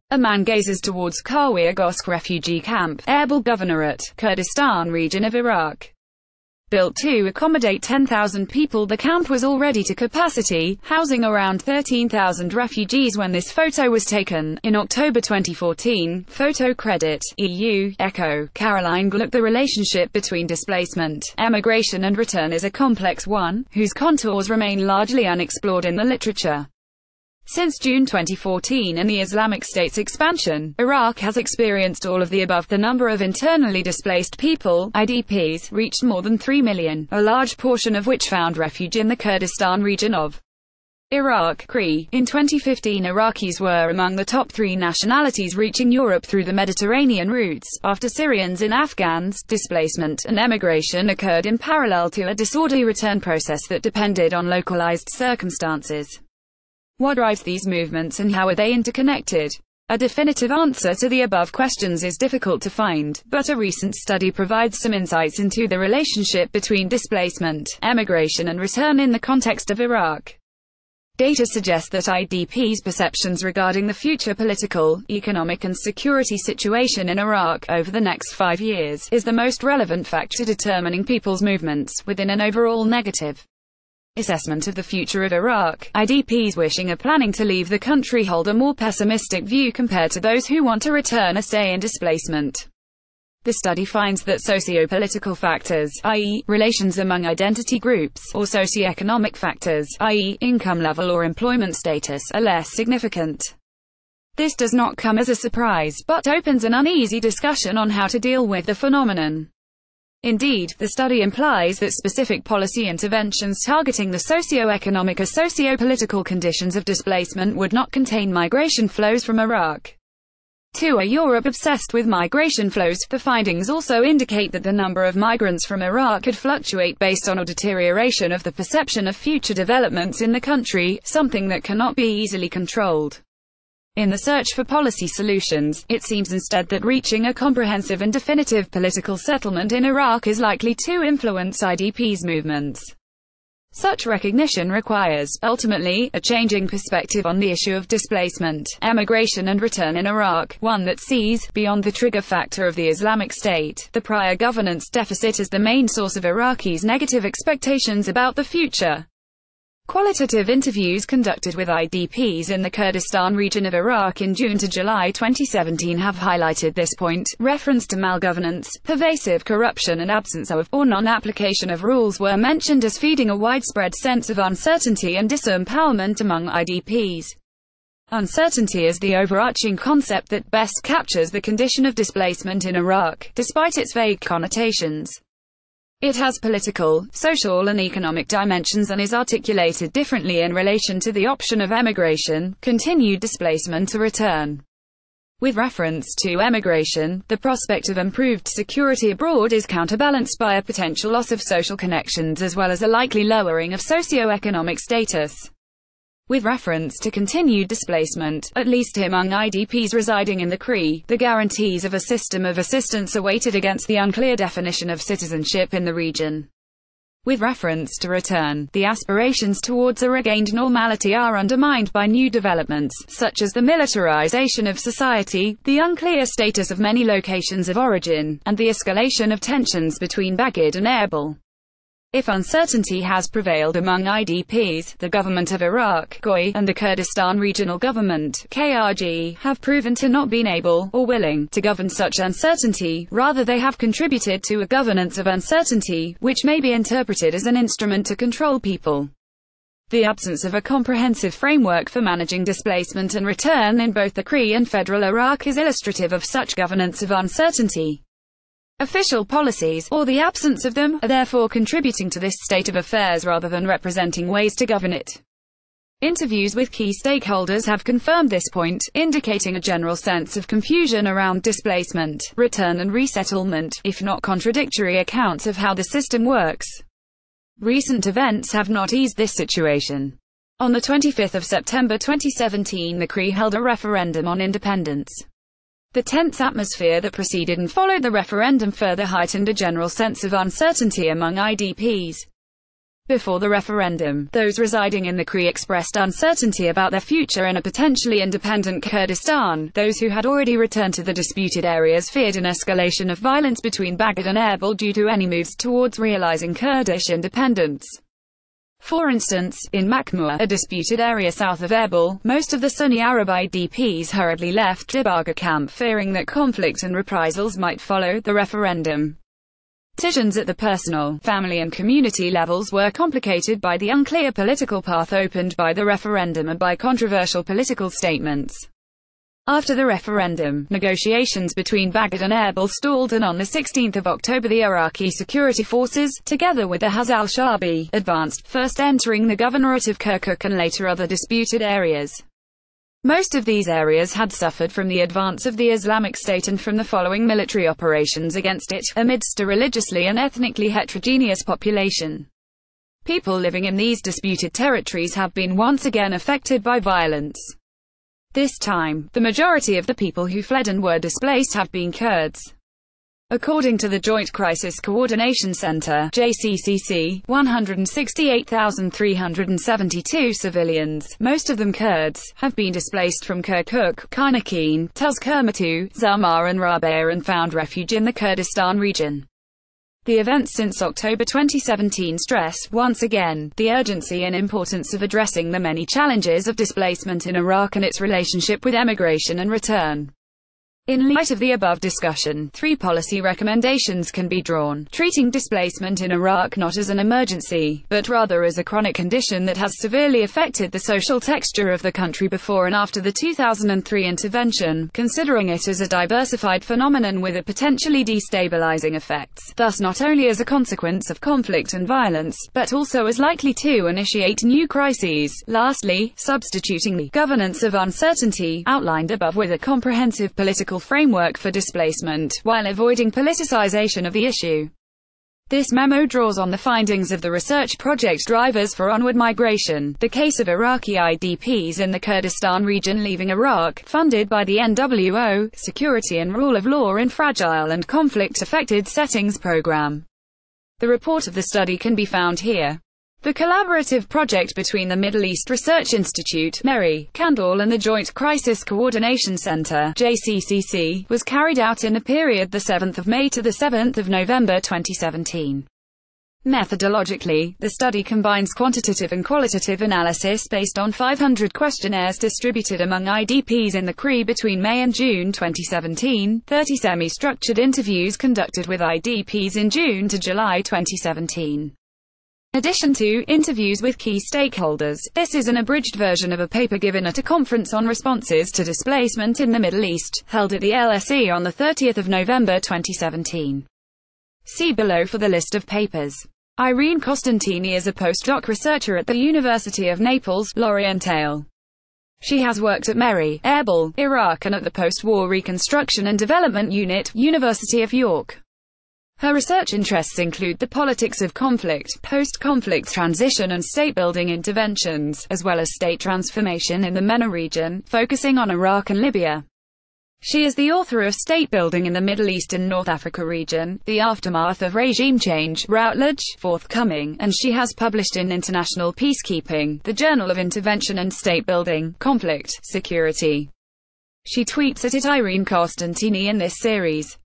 A man gazes towards Kawergosk refugee camp, Erbil governorate, Kurdistan Region of Iraq. Built to accommodate 10,000 people, the camp was already to capacity, housing around 13,000 refugees when this photo was taken. In October 2014, photo credit, EU, Echo, Caroline Gluck. The relationship between displacement, emigration and return is a complex one, whose contours remain largely unexplored in the literature. Since June 2014 and the Islamic State's expansion, Iraq has experienced all of the above. The number of internally displaced people, IDPs, reached more than 3 million, a large portion of which found refuge in the Kurdistan region of Iraq, KRI. In 2015, Iraqis were among the top 3 nationalities reaching Europe through the Mediterranean routes, after Syrians and Afghans. Displacement and emigration occurred in parallel to a disorderly return process that depended on localized circumstances. What drives these movements and how are they interconnected? A definitive answer to the above questions is difficult to find, but a recent study provides some insights into the relationship between displacement, emigration and return in the context of Iraq. Data suggest that IDPs' perceptions regarding the future political, economic and security situation in Iraq over the next 5 years is the most relevant factor determining people's movements within an overall negative assessment of the future of Iraq. IDPs wishing or planning to leave the country hold a more pessimistic view compared to those who want to return or stay in displacement. The study finds that socio-political factors, i.e., relations among identity groups, or socioeconomic factors, i.e., income level or employment status, are less significant. This does not come as a surprise, but opens an uneasy discussion on how to deal with the phenomenon. Indeed, the study implies that specific policy interventions targeting the socio-economic or socio-political conditions of displacement would not contain migration flows from Iraq. 2. Are Europe obsessed with migration flows? The findings also indicate that the number of migrants from Iraq could fluctuate based on a deterioration of the perception of future developments in the country, something that cannot be easily controlled. In the search for policy solutions, it seems instead that reaching a comprehensive and definitive political settlement in Iraq is likely to influence IDPs' movements. Such recognition requires, ultimately, a changing perspective on the issue of displacement, emigration and return in Iraq, one that sees, beyond the trigger factor of the Islamic State, the prior governance deficit as the main source of Iraqis' negative expectations about the future. Qualitative interviews conducted with IDPs in the Kurdistan region of Iraq in June to July 2017 have highlighted this point. Reference to malgovernance, pervasive corruption and absence of, or non-application of rules were mentioned as feeding a widespread sense of uncertainty and disempowerment among IDPs. Uncertainty is the overarching concept that best captures the condition of displacement in Iraq, despite its vague connotations. It has political, social and economic dimensions and is articulated differently in relation to the option of emigration, continued displacement or return. With reference to emigration, the prospect of improved security abroad is counterbalanced by a potential loss of social connections as well as a likely lowering of socio-economic status. With reference to continued displacement, at least among IDPs residing in the KRI, the guarantees of a system of assistance are weighted against the unclear definition of citizenship in the region. With reference to return, the aspirations towards a regained normality are undermined by new developments, such as the militarization of society, the unclear status of many locations of origin, and the escalation of tensions between Baghdad and Erbil. If uncertainty has prevailed among IDPs, the government of Iraq, GOI, and the Kurdistan Regional Government, KRG, have proven to not been able, or willing, to govern such uncertainty. Rather, they have contributed to a governance of uncertainty, which may be interpreted as an instrument to control people. The absence of a comprehensive framework for managing displacement and return in both the KRI and federal Iraq is illustrative of such governance of uncertainty. Official policies, or the absence of them, are therefore contributing to this state of affairs rather than representing ways to govern it. Interviews with key stakeholders have confirmed this point, indicating a general sense of confusion around displacement, return and resettlement, if not contradictory accounts of how the system works. Recent events have not eased this situation. On the 25th of September 2017, the KRI held a referendum on independence. The tense atmosphere that preceded and followed the referendum further heightened a general sense of uncertainty among IDPs. Before the referendum, those residing in the Cree expressed uncertainty about their future in a potentially independent Kurdistan. Those who had already returned to the disputed areas feared an escalation of violence between Baghdad and Erbil due to any moves towards realizing Kurdish independence. For instance, in Makhmur, a disputed area south of Erbil, most of the Sunni Arab IDPs hurriedly left Dibaga camp, fearing that conflict and reprisals might follow the referendum. Decisions at the personal, family and community levels were complicated by the unclear political path opened by the referendum and by controversial political statements. After the referendum, negotiations between Baghdad and Erbil stalled, and on 16 October the Iraqi security forces, together with the Haz al-Shabi, advanced, first entering the governorate of Kirkuk and later other disputed areas. Most of these areas had suffered from the advance of the Islamic State and from the following military operations against it, amidst a religiously and ethnically heterogeneous population. People living in these disputed territories have been once again affected by violence. This time, the majority of the people who fled and were displaced have been Kurds. According to the Joint Crisis Coordination Center (JCCC), 168,372 civilians, most of them Kurds, have been displaced from Kirkuk, Kynakeen, Tuzkermatu, Zamar and Rabia and found refuge in the Kurdistan region. The events since October 2017 stress, once again, the urgency and importance of addressing the many challenges of displacement in Iraq and its relationship with emigration and return. In light of the above discussion, 3 policy recommendations can be drawn: treating displacement in Iraq not as an emergency, but rather as a chronic condition that has severely affected the social texture of the country before and after the 2003 intervention, considering it as a diversified phenomenon with a potentially destabilizing effects, thus not only as a consequence of conflict and violence, but also as likely to initiate new crises. Lastly, substituting the governance of uncertainty, outlined above, with a comprehensive political framework for displacement, while avoiding politicization of the issue. This memo draws on the findings of the research project Drivers for Onward Migration, the case of Iraqi IDPs in the Kurdistan region leaving Iraq, funded by the NWO, Security and Rule of Law in Fragile and Conflict-Affected Settings Program. The report of the study can be found here. The collaborative project between the Middle East Research Institute, MERI, Kandal and the Joint Crisis Coordination Center, JCCC, was carried out in a period 7 May to 7 November 2017. Methodologically, the study combines quantitative and qualitative analysis based on 500 questionnaires distributed among IDPs in the Cree between May and June 2017, 30 semi-structured interviews conducted with IDPs in June to July 2017. In addition to interviews with key stakeholders, this is an abridged version of a paper given at a conference on responses to displacement in the Middle East, held at the LSE on 30 November 2017. See below for the list of papers. Irene Costantini is a postdoc researcher at the University of Naples, L'Orientale. She has worked at MERI, Erbil, Iraq and at the Post-War Reconstruction and Development Unit, University of York. Her research interests include the politics of conflict, post-conflict transition and state-building interventions, as well as state transformation in the MENA region, focusing on Iraq and Libya. She is the author of State Building in the Middle East and North Africa Region, The Aftermath of Regime Change, Routledge, forthcoming, and she has published in International Peacekeeping, the Journal of Intervention and State Building, Conflict, Security. She tweets at Irene Costantini in this series.